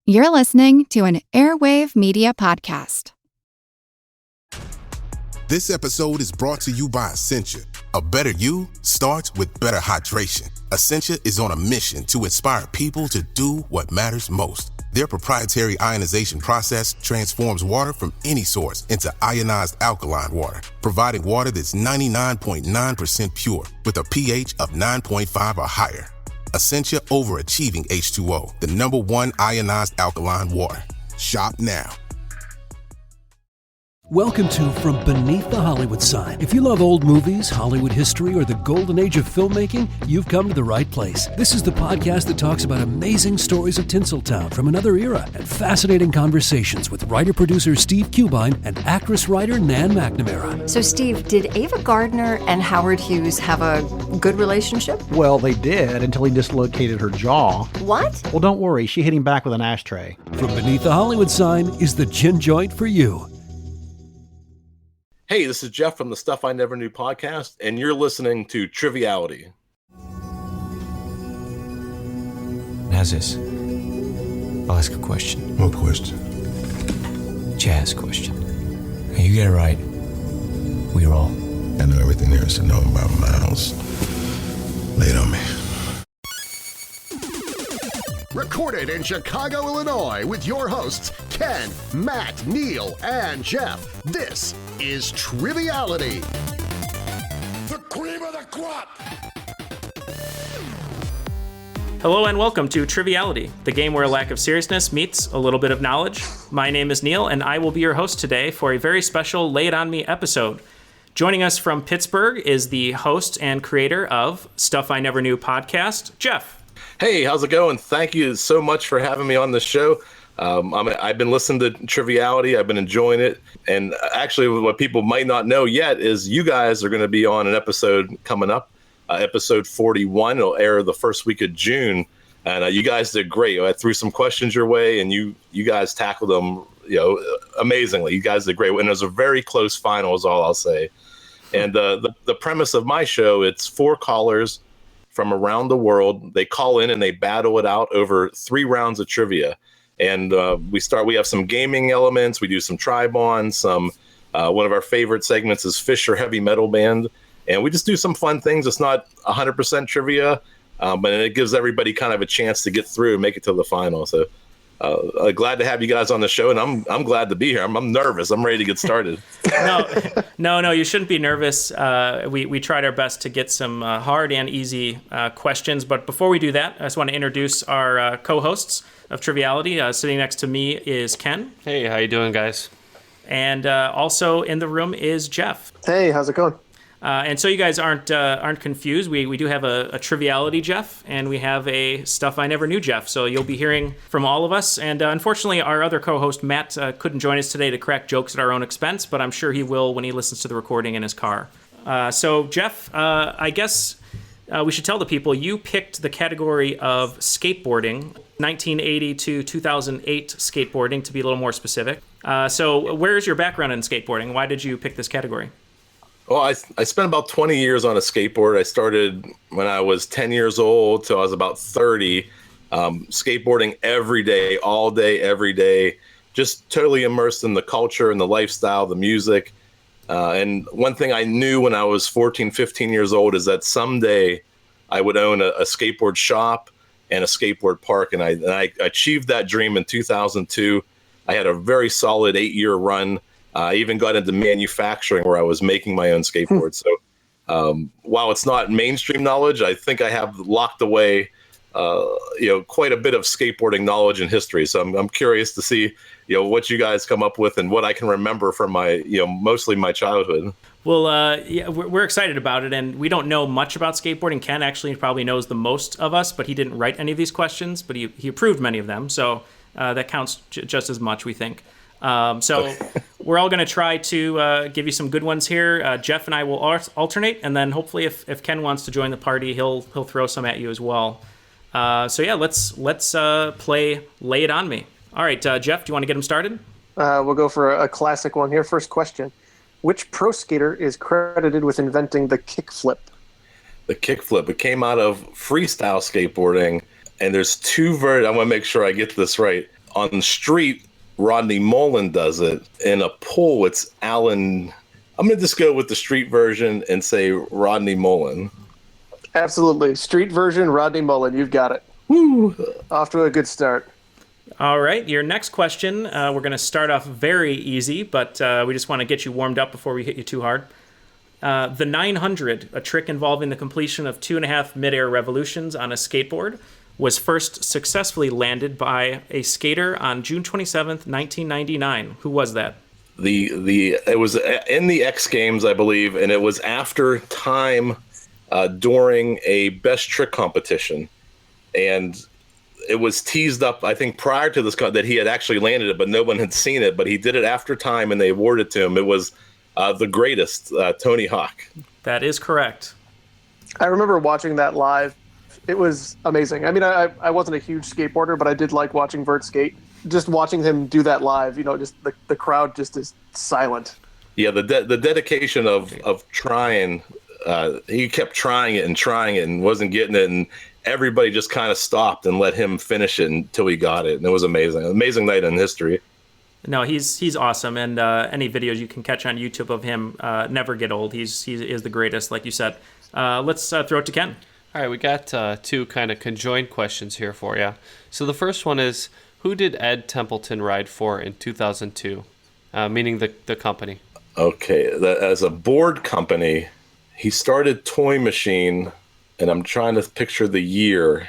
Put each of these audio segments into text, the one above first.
You're listening to an Airwave Media Podcast. This episode is brought to you by Essentia. A better you starts with better hydration. Essentia is on a mission to inspire people to do what matters most. Their proprietary ionization process transforms water from any source into ionized alkaline water, providing water that's 99.9% pure with a pH of 9.5 or higher. Essentia Overachieving H2O, the #1 ionized alkaline water. Shop now. Welcome to From Beneath the Hollywood Sign. If you love old movies, Hollywood history, or the golden age of filmmaking, you've come to the right place. This is the podcast that talks about amazing stories of Tinseltown from another era and fascinating conversations with writer-producer Steve Cubine and actress-writer Nan McNamara. So, Steve, did Ava Gardner and Howard Hughes have a good relationship? Well, they did until he dislocated her jaw. What? Well, don't worry. She hit him back with an ashtray. From Beneath the Hollywood Sign is the gin joint for you. Hey, this is Jeff from the Stuff I Never Knew podcast, and you're listening to Triviality. How's this? I'll ask a question. What question? Jazz question. Now you get it right. We roll. I know everything there is to know about Miles. Lay it on me. Recorded in Chicago, Illinois, with your hosts, Ken, Matt, Neil, and Jeff. This is Triviality. The cream of the crop! Hello and welcome to Triviality, the game where a lack of seriousness meets a little bit of knowledge. My name is Neil, and I will be your host today for a very special Lay It On Me episode. Joining us from Pittsburgh is the host and creator of Stuff I Never Knew podcast, Jeff. Hey, how's it going? Thank you so much for having me on the show. I've been listening to Triviality. I've been enjoying it. And actually, what people might not know yet is you guys are going to be on an episode coming up, episode 41. It'll air the first week of June. And you guys did great. I threw some questions your way, and you guys tackled them, amazingly. You guys did great. And it was a very close final, is all I'll say. And the premise of my show, it's 4 callers from around the world. They call in and they battle it out over 3 rounds of trivia. And we have some gaming elements. We do some Tribon, one of our favorite segments is Fisher Heavy Metal Band. And we just do some fun things. It's not 100% trivia, but it gives everybody kind of a chance to get through and make it to the final. So glad to have you guys on the show, and I'm glad to be here. I'm nervous. I'm ready to get started. No, you shouldn't be nervous. We tried our best to get some hard and easy questions, but before we do that, I just want to introduce our co-hosts of Triviality. Sitting next to me is Ken. Hey, how you doing, guys? And also in the room is Jeff. Hey, how's it going? And so you guys aren't confused. We do have a Triviality Jeff, and we have a Stuff I Never Knew Jeff. So you'll be hearing from all of us. And unfortunately, our other co-host, Matt, couldn't join us today to crack jokes at our own expense, but I'm sure he will when he listens to the recording in his car. So Jeff, I guess we should tell the people you picked the category of skateboarding, 1980 to 2008 skateboarding, to be a little more specific. So where's your background in skateboarding? Why did you pick this category? Well, I spent about 20 years on a skateboard. I started when I was 10 years old till I was about 30, skateboarding every day, all day, every day, just totally immersed in the culture and the lifestyle, the music. And one thing I knew when I was 14, 15 years old is that someday I would own a skateboard shop and a skateboard park. And I achieved that dream in 2002. I had a very solid 8-year run. I even got into manufacturing where I was making my own skateboards. So while it's not mainstream knowledge, I think I have locked away, quite a bit of skateboarding knowledge and history. So I'm curious to see, what you guys come up with and what I can remember from my, mostly my childhood. Well, we're excited about it, and we don't know much about skateboarding. Ken actually probably knows the most of us, but he didn't write any of these questions, but he approved many of them. So that counts just as much, we think. So we're all going to try to give you some good ones here. Jeff and I will alternate, and then hopefully if Ken wants to join the party, he'll throw some at you as well. Let's play Lay It On Me. All right, Jeff, do you want to get him started? We'll go for a classic one here. First question. Which pro skater is credited with inventing the kickflip? The kickflip. It came out of freestyle skateboarding, and there's 2 I want to make sure I get this right. On the street, Rodney Mullen does it. In a pool, it's Alan. I'm going to just go with the street version and say Rodney Mullen. Absolutely. Street version, Rodney Mullen. You've got it. Woo! Off to a good start. All right, your next question, we're going to start off very easy, but we just want to get you warmed up before we hit you too hard. The 900, a trick involving the completion of 2.5 mid-air revolutions on a skateboard, was first successfully landed by a skater on June 27th, 1999. Who was that? It was in the X Games, I believe, and it was after time during a best trick competition. And it was teased up, I think, prior to this that he had actually landed it, but no one had seen it. But he did it after time, and they awarded it to him. It was the greatest, Tony Hawk. That is correct. I remember watching that live. It was amazing. I mean, I wasn't a huge skateboarder, but I did like watching Vert skate. Just watching him do that live, just the crowd just is silent. Yeah, the dedication of trying. He kept trying it and wasn't getting it, and everybody just kind of stopped and let him finish it until he got it, and it was amazing. Amazing night in history. No, he's awesome, and any videos you can catch on YouTube of him never get old. He is the greatest, like you said. Let's throw it to Ken. All right, we got two kind of conjoined questions here for you. So the first one is, who did Ed Templeton ride for in 2002? Meaning the company. Okay, as a board company, he started Toy Machine, and I'm trying to picture the year.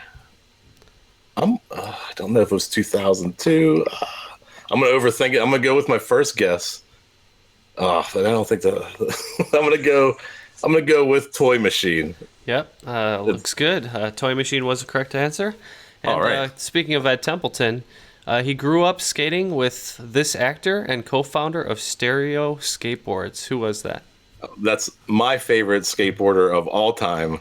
I don't know if it was 2002. I'm going to overthink it. I'm going to go with my first guess. But I don't think that. I'm going to go with Toy Machine. Yep, looks good. Toy Machine was the correct answer. And, all right. Speaking of Ed Templeton, he grew up skating with this actor and co-founder of Stereo Skateboards. Who was that? That's my favorite skateboarder of all time.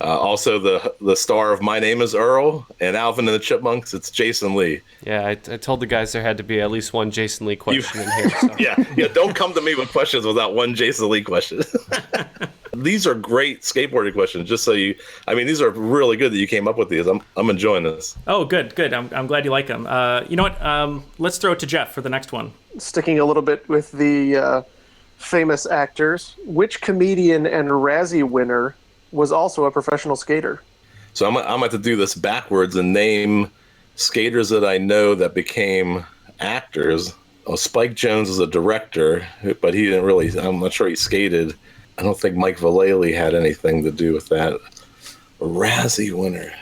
Also the star of My Name is Earl and Alvin and the Chipmunks. It's Jason Lee. Yeah, I told the guys there had to be at least one Jason Lee question in here. So. Yeah. Don't come to me with questions without one Jason Lee question. These are great skateboarding questions. Just so these are really good that you came up with these. I'm enjoying this. Oh, good. I'm glad you like them. You know what? Let's throw it to Jeff for the next one. Sticking a little bit with the famous actors, which comedian and Razzie winner was also a professional skater? So I'm going to have to do this backwards and name skaters that I know that became actors. Oh, Spike Jonze is a director, but he didn't really, I'm not sure he skated. I don't think Mike Vallely had anything to do with that. A Razzie winner.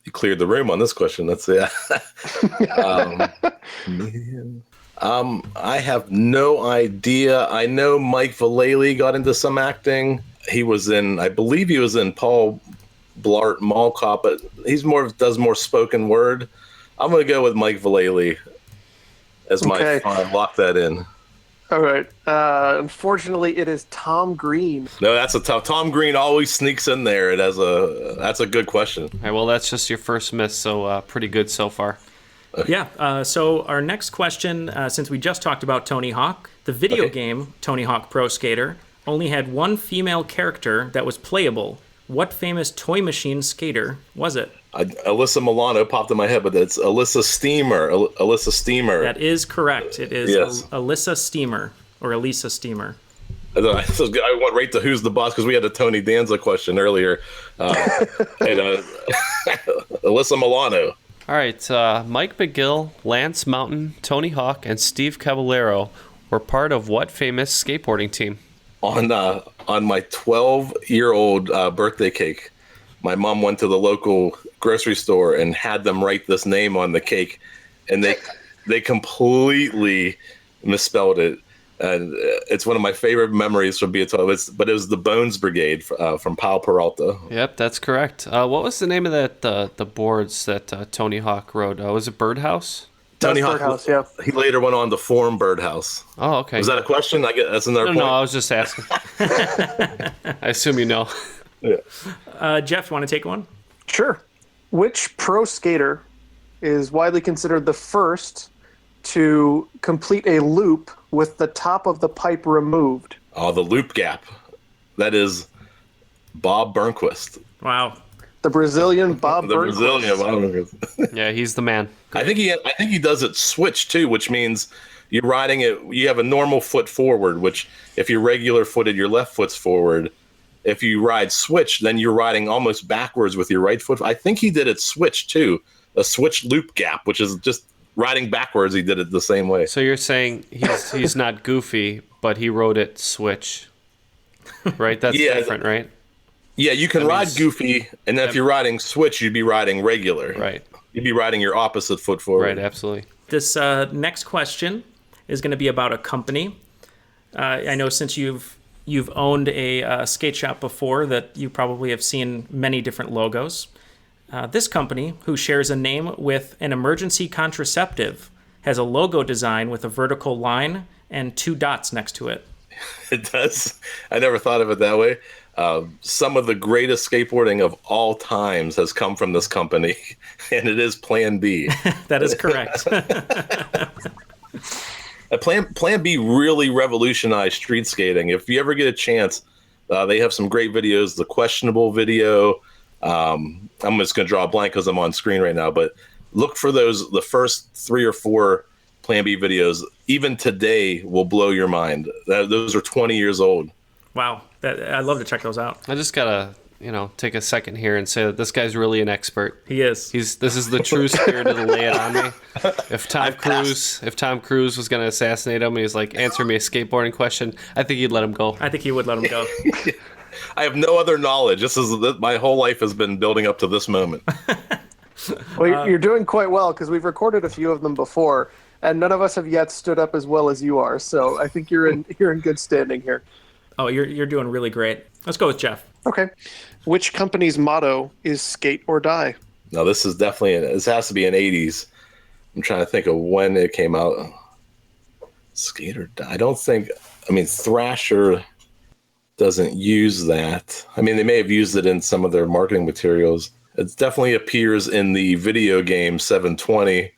You cleared the room on this question. That's it. I have no idea. I know Mike Vallely got into some acting. I believe he was in Paul Blart Mall Cop, but does more spoken word. I'm going to go with Mike Vallely as my lock that in. All right. Unfortunately, it is Tom Green. No, that's a tough. Tom Green always sneaks in there. That's a good question. All right, well, that's just your first miss, so pretty good so far. Okay. Yeah. So our next question, since we just talked about Tony Hawk, the video game Tony Hawk Pro Skater only had one female character that was playable. What famous Toy Machine skater was it? Alyssa Milano popped in my head, but it's Alyssa Steamer. Alyssa Steamer. That is correct. It is yes. Alyssa Steamer or Elisa Steamer. I went right to who's the boss because we had a Tony Danza question earlier. Alyssa Milano. All right. Mike McGill, Lance Mountain, Tony Hawk, and Steve Caballero were part of what famous skateboarding team? On my 12-year-old birthday cake, my mom went to the local grocery store and had them write this name on the cake, and they completely misspelled it. And it's one of my favorite memories from being 12. But it was the Bones Brigade from Powell Peralta. Yep, that's correct. What was the name of that the boards that Tony Hawk rode? Was it Birdhouse? Tony Hawk, Birdhouse, yeah. He later went on to form Birdhouse. Oh, okay. Was that a question? I guess that's another point. No, I was just asking. I assume you know. Yeah. Jeff, you want to take one? Sure. Which pro skater is widely considered the first to complete a loop with the top of the pipe removed? Oh, the loop gap. That is Bob Burnquist. Wow. The Brazilian Bob The Burnquist. Brazilian Bob Burnquist. Yeah, he's the man. I think he does it switch too, which means you're riding it. You have a normal foot forward, which if you're regular footed, your left foot's forward. If you ride switch, then you're riding almost backwards with your right foot. I think he did it switch too, a switch loop gap, which is just riding backwards. He did it the same way. So you're saying he's not goofy, but he rode it switch, right? That's different, right? Yeah, you can ride goofy, and then if you're riding switch, you'd be riding regular. Right. You'd be riding your opposite foot forward. Right, absolutely. This next question is going to be about a company. I know since you've owned a skate shop before that you probably have seen many different logos. This company, who shares a name with an emergency contraceptive, has a logo design with a vertical line and 2 dots next to it. It does. I never thought of it that way. Some of the greatest skateboarding of all times has come from this company, and it is Plan B. That is correct. Plan B really revolutionized street skating. If you ever get a chance, they have some great videos. The questionable video. I'm just going to draw a blank because I'm on screen right now, but look for those. The first 3 or 4 Plan B videos, even today, will blow your mind. Those are 20 years old. Wow. I'd love to check those out. I just gotta, take a second here and say that this guy's really an expert. He is. This is the true spirit of the lay it on me. If Tom Cruise was gonna assassinate him, and he's like, answer me a skateboarding question, I think he'd let him go. I think he would let him go. I have no other knowledge. My whole life has been building up to this moment. Well, you're doing quite well because we've recorded a few of them before, and none of us have yet stood up as well as you are. So I think you're in good standing here. Oh, you're doing really great. Let's go with Jeff. Okay. Which company's motto is skate or die? Now, this is definitely, this has to be in 80s. I'm trying to think of when it came out. Skate or die. Thrasher doesn't use that. I mean, they may have used it in some of their marketing materials. It definitely appears in the video game 720.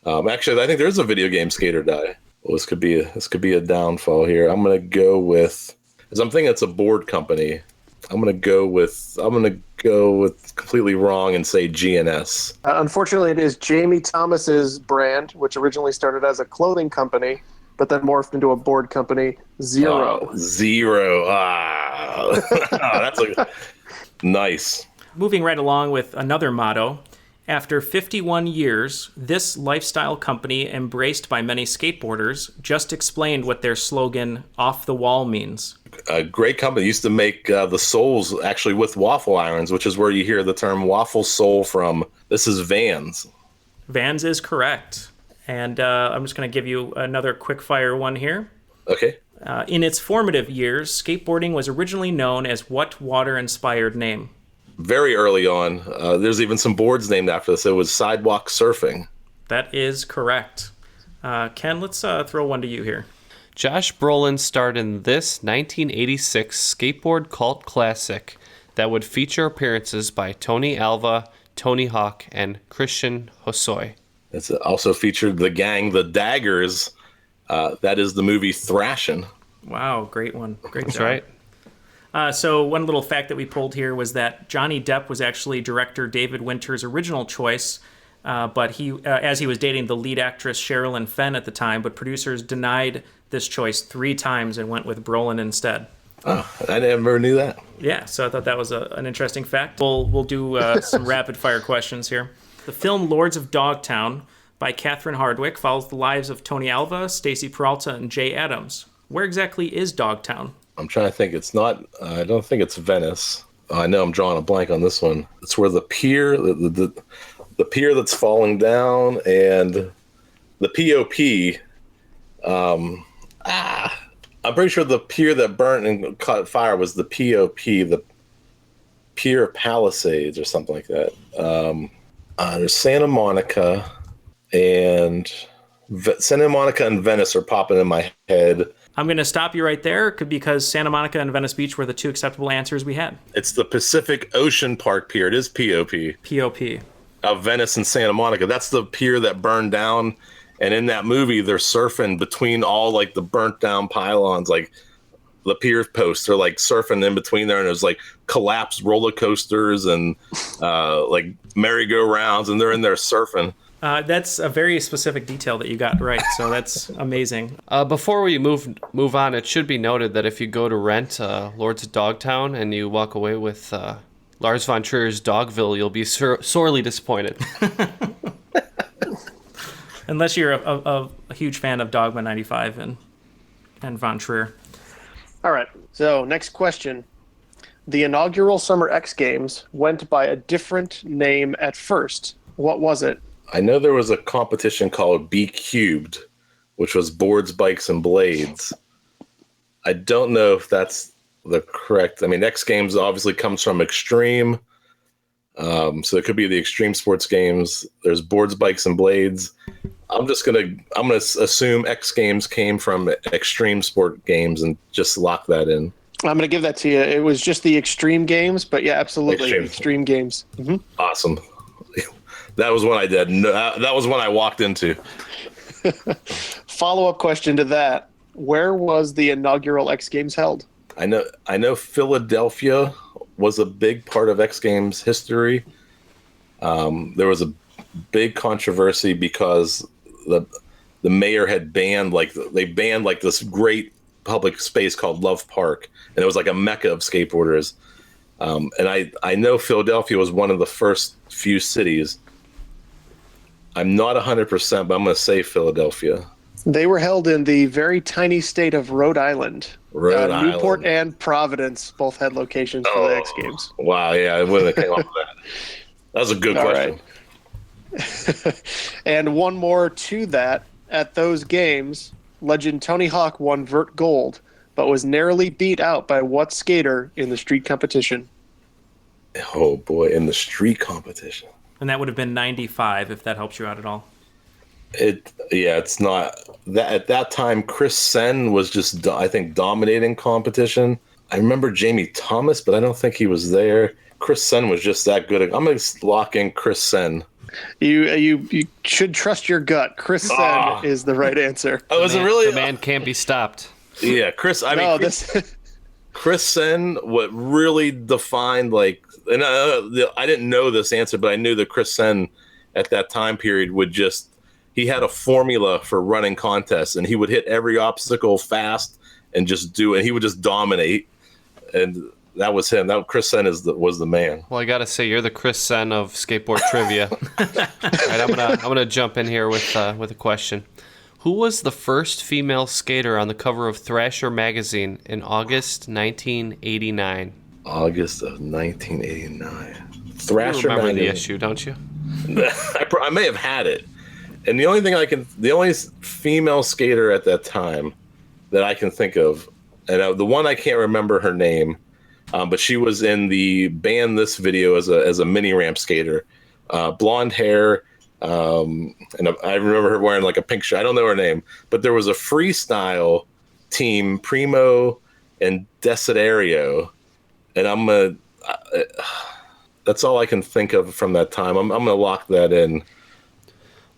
Actually, I think there's a video game Skate or Die. Well, this could be a downfall here. I'm gonna go with, because I'm thinking it's a board company. I'm gonna go with completely wrong and say GNS. Unfortunately, it is Jamie Thomas's brand, which originally started as a clothing company, but then morphed into a board company. Zero. Zero. That's nice. Moving right along with another motto. After 51 years, this lifestyle company, embraced by many skateboarders, just explained what their slogan, "Off the Wall," means. A great company. Used to make the soles actually with waffle irons, which is where you hear the term waffle sole from. This is Vans. Vans is correct. And I'm just going to give you another quick fire one here. Okay. In its formative years, skateboarding was originally known as what water-inspired name? Very early on. There's even some boards named after this. It was Sidewalk Surfing. That is correct. Ken, let's throw one to you here. Josh Brolin starred in this 1986 skateboard cult classic that would feature appearances by Tony Alva, Tony Hawk, and Christian Hosoi. It's also featured the gang, the Daggers. That is the movie Thrashin'. Wow, great one. Great That's job. right. So one little fact that we pulled here was that Johnny Depp was actually director David Winter's original choice, but he, as he was dating the lead actress Sherilyn Fenn at the time, but producers denied this choice 3 times and went with Brolin instead. Oh, I never knew that. Yeah, so I thought that was an interesting fact. We'll do some rapid fire questions here. The film Lords of Dogtown by Catherine Hardwicke follows the lives of Tony Alva, Stacy Peralta, and Jay Adams. Where exactly is Dogtown? I'm trying to think. It's not. I don't think it's Venice. I know I'm drawing a blank on this one. It's where the pier, the pier that's falling down, and the POP. I'm pretty sure the pier that burnt and caught fire was the POP, the Pier Palisades or something like that. There's Santa Monica and Venice are popping in my head. I'm going to stop you right there because Santa Monica and Venice Beach were the 2 acceptable answers we had. It's the Pacific Ocean Park Pier. It is POP. POP. Of Venice and Santa Monica. That's the pier that burned down. And in that movie, they're surfing between all like the burnt down pylons. Like the pier posts. They're like surfing in between there, and there's like collapsed roller coasters and like merry-go-rounds, and they're in there surfing. That's a very specific detail that you got right, so that's amazing. Before we move on, it should be noted that if you go to rent Lords of Dogtown and you walk away with Lars von Trier's Dogville, you'll be sorely disappointed. Unless you're a huge fan of Dogma 95 and Von Trier. All right, so next question. The inaugural Summer X Games went by a different name at first. What was it? I know there was a competition called B Cubed, which was boards, bikes, and blades. I don't know if that's the correct. I mean, X Games obviously comes from Extreme, so it could be the Extreme Sports Games. There's boards, bikes, and blades. I'm gonna assume X Games came from Extreme Sport Games and just lock that in. I'm going to give that to you. It was just the Extreme Games, but yeah, absolutely, Extreme Games. Mm-hmm. Awesome. That was one I did. That was one I walked into. Follow-up question to that. Where was the inaugural X Games held? I know Philadelphia was a big part of X Games history. There was a big controversy because the mayor had banned this great public space called Love Park, and it was like a mecca of skateboarders. And I know Philadelphia was one of the first few cities. I'm not 100%, but I'm going to say Philadelphia. They were held in the very tiny state of Rhode Island. Newport and Providence both had locations for the X Games. Wow, yeah, I wouldn't have came up with that. That was a good question. Right. And one more to that. At those games, legend Tony Hawk won vert gold, but was narrowly beat out by what skater in the street competition? Oh, boy, in the street competition. And that would have been 95, if that helps you out at all. It's not that at that time. Chris Sen was just, I think, dominating competition. I remember Jamie Thomas, but I don't think he was there. Chris Sen was just that good. I'm gonna lock in Chris Sen. You should trust your gut. Chris Sen is the right answer. Oh, is it really? The man can't be stopped. Yeah, Chris. Chris Sen, what really defined and I didn't know this answer, but I knew that Chris Sen at that time period he had a formula for running contests, and he would hit every obstacle fast and just do it. He would just dominate, and that was him. Chris Sen was the man. Well, I gotta say, you're the Chris Sen of skateboard trivia. All right, I'm gonna jump in here with a question. Who was the first female skater on the cover of Thrasher magazine in August 1989? August of 1989. Thrasher you remember magazine. The issue, don't you? I may have had it. And the only female skater at that time that I can think of, and the one I can't remember her name, but she was in the Ban This video as a mini ramp skater, blonde hair, and I remember her wearing like a pink shirt. I don't know her name, but there was a freestyle team, Primo and Desiderio, and that's all I can think of from that time. I'm gonna lock that in.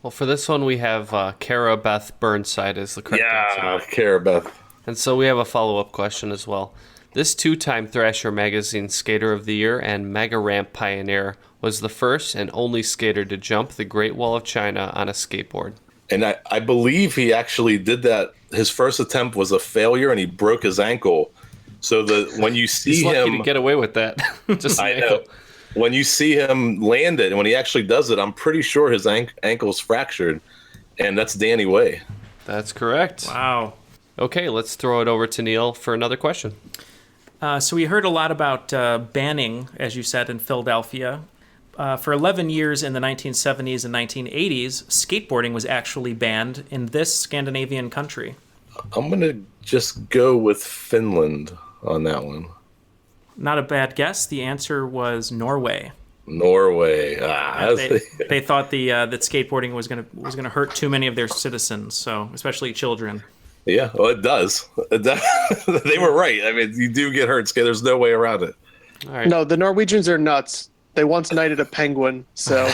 Well, for this one, we have Cara Beth Burnside as the correct answer. Yeah, Cara Beth. And so we have a follow-up question as well. This two-time Thrasher Magazine Skater of the Year and Mega Ramp Pioneer was the first and only skater to jump the Great Wall of China on a skateboard. And I believe he actually did that. His first attempt was a failure, and he broke his ankle. So when you see He's him... lucky to get away with that. Just I know. When you see him land it, and when he actually does it, I'm pretty sure his ankle's fractured, and that's Danny Way. That's correct. Wow. Okay, let's throw it over to Neil for another question. So we heard a lot about banning, as you said, in Philadelphia. For 11 years in the 1970s and 1980s, skateboarding was actually banned in this Scandinavian country. I'm going to just go with Finland on that one. Not a bad guess. The answer was Norway. Norway. They thought that skateboarding was gonna hurt too many of their citizens, so especially children. Yeah, well, it does. They were right. I mean, you do get hurt. There's no way around it. All right. No, the Norwegians are nuts. They once knighted a penguin, so...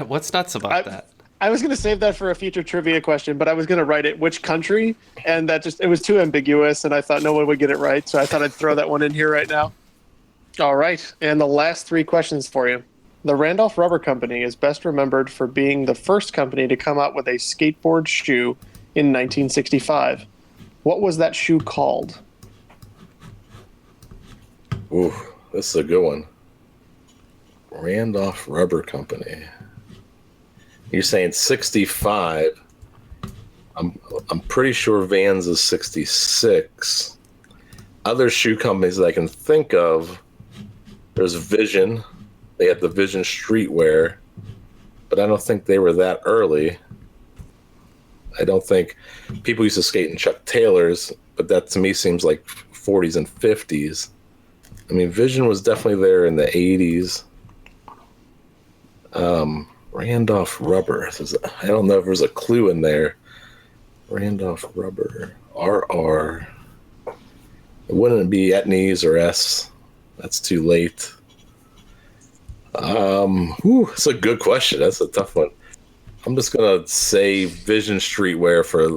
What's nuts about that? I was going to save that for a future trivia question, but I was going to write it which country, and it was too ambiguous, and I thought no one would get it right, so I thought I'd throw that one in here right now. All right, and the last 3 questions for you. The Randolph Rubber Company is best remembered for being the first company to come out with a skateboard shoe in 1965. What was that shoe called? Ooh, this is a good one. Randolph Rubber Company. You're saying 65. I'm pretty sure Vans is 66. Other shoe companies that I can think of, there's Vision. They had the Vision Streetwear, but I don't think they were that early. I don't think people used to skate in Chuck Taylors, but that to me seems like 40s and 50s. I mean, Vision was definitely there in the 80s. Randolph Rubber. I don't know if there's a clue in there. Randolph Rubber. RR. It wouldn't be Etnies or S. That's too late. It's a good question. That's a tough one. I'm just going to say Vision Streetwear for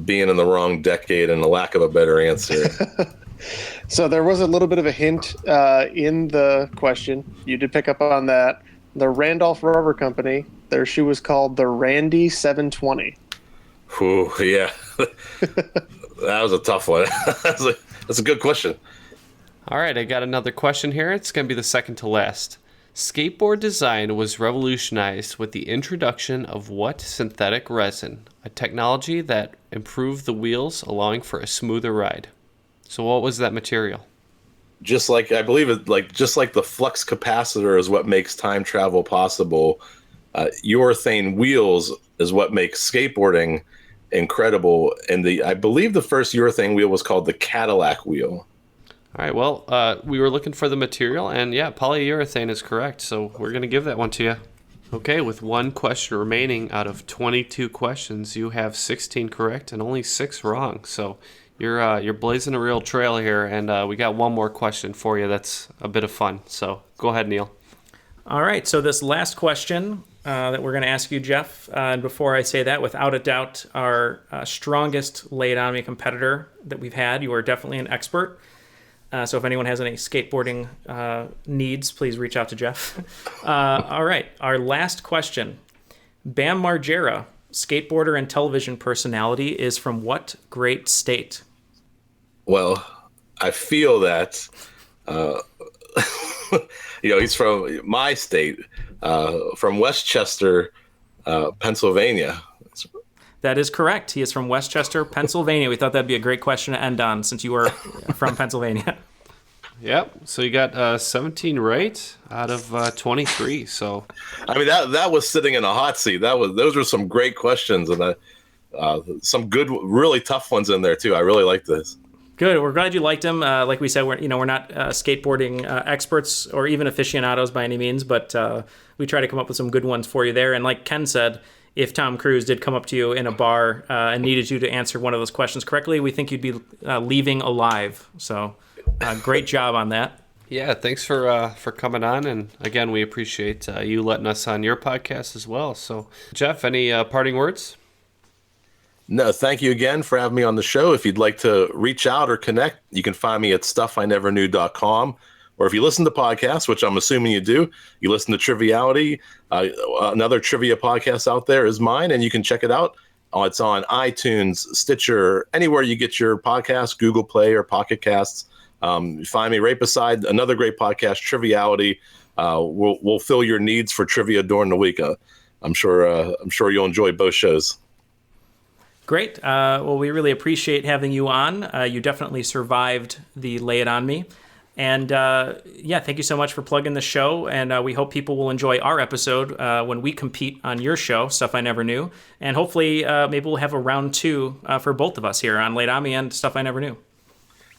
being in the wrong decade and a lack of a better answer. So there was a little bit of a hint in the question. You did pick up on that. The Randolph Rubber Company, their shoe was called the Randy 720. Ooh, yeah. That was a tough one. That's a good question. All right, I got another question here. It's going to be the second to last. Skateboard design was revolutionized with the introduction of what synthetic resin? A technology that improved the wheels, allowing for a smoother ride. So what was that material? Just like, I believe it, just like the flux capacitor is what makes time travel possible. Urethane wheels is what makes skateboarding incredible. And I believe the first urethane wheel was called the Cadillac wheel. All right, well, we were looking for the material, and yeah, polyurethane is correct, so we're going to give that one to you. Okay, with one question remaining out of 22 questions, you have 16 correct and only 6 wrong, so you're blazing a real trail here, and we got one more question for you that's a bit of fun, so go ahead, Neil. All right, so this last question that we're going to ask you, Jeff, and before I say that, without a doubt, our strongest Lay It On Me competitor that we've had. You are definitely an expert. So if anyone has any skateboarding needs, please reach out to Jeff. All right, our last question. Bam Margera, skateboarder and television personality, is from what great state? Well, I feel that, he's from my state, from Westchester, Pennsylvania. That is correct. He is from Westchester, Pennsylvania. We thought that'd be a great question to end on since you were from Pennsylvania. Yep. So you got 17 right out of 23. So, I mean, that was sitting in a hot seat. Those were some great questions, and some good, really tough ones in there too. I really like this. Good. We're glad you liked him. Like we said, we're not skateboarding experts or even aficionados by any means, but we try to come up with some good ones for you there. And like Ken said, if Tom Cruise did come up to you in a bar and needed you to answer one of those questions correctly, we think you'd be leaving alive. So great job on that. Yeah, thanks for coming on. And again, we appreciate you letting us on your podcast as well. So, Jeff, any parting words? No, thank you again for having me on the show. If you'd like to reach out or connect, you can find me at stuffineverknew.com. Or if you listen to podcasts, which I'm assuming you do, you listen to Triviality. Another trivia podcast out there is mine, and you can check it out. It's on iTunes, Stitcher, anywhere you get your podcasts, Google Play or Pocket Casts. You find me right beside another great podcast, Triviality. We'll fill your needs for trivia during the week. I'm sure you'll enjoy both shows. Great. Well, we really appreciate having you on. You definitely survived the Lay It On Me. And thank you so much for plugging the show. And we hope people will enjoy our episode when we compete on your show, Stuff I Never Knew. And hopefully maybe we'll have a round 2 for both of us here on Lay It On Me and Stuff I Never Knew.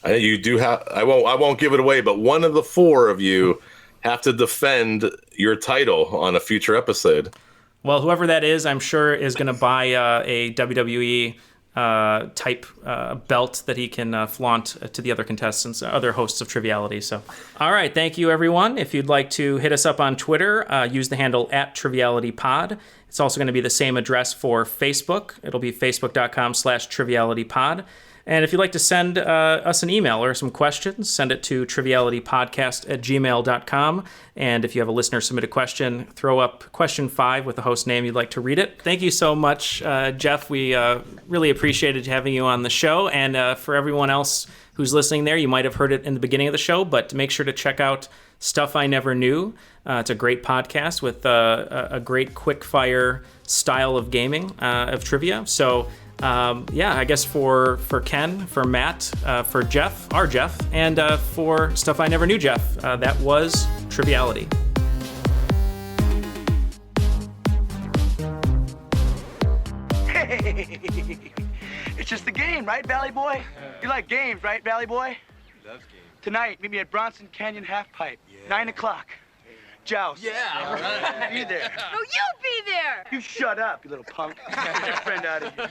You do have. I won't give it away, but one of the 4 of you have to defend your title on a future episode. Well, whoever that is, I'm sure is going to buy a WWE type belt that he can flaunt to the other contestants, other hosts of Triviality. So, all right, thank you, everyone. If you'd like to hit us up on Twitter, use the handle @TrivialityPod. It's also going to be the same address for Facebook. It'll be facebook.com/TrivialityPod. And if you'd like to send us an email or some questions, send it to trivialitypodcast@gmail.com. And if you have a listener-submitted question, throw up question 5 with the host name you'd like to read it. Thank you so much, Jeff. We really appreciated having you on the show. And for everyone else who's listening there, you might have heard it in the beginning of the show, but make sure to check out Stuff I Never Knew. It's a great podcast with a great quick-fire style of gaming, of trivia. So... I guess for Ken, for Matt, for Jeff, our Jeff, and for Stuff I Never Knew Jeff, that was Triviality. Hey, it's just a game, right, Valley Boy? You like games, right, Valley Boy? Loves games. Tonight, meet me at Bronson Canyon Halfpipe, 9 o'clock. Joust. Yeah, all right. Be there. No, you be there. You shut up, you little punk. Get your friend out of here.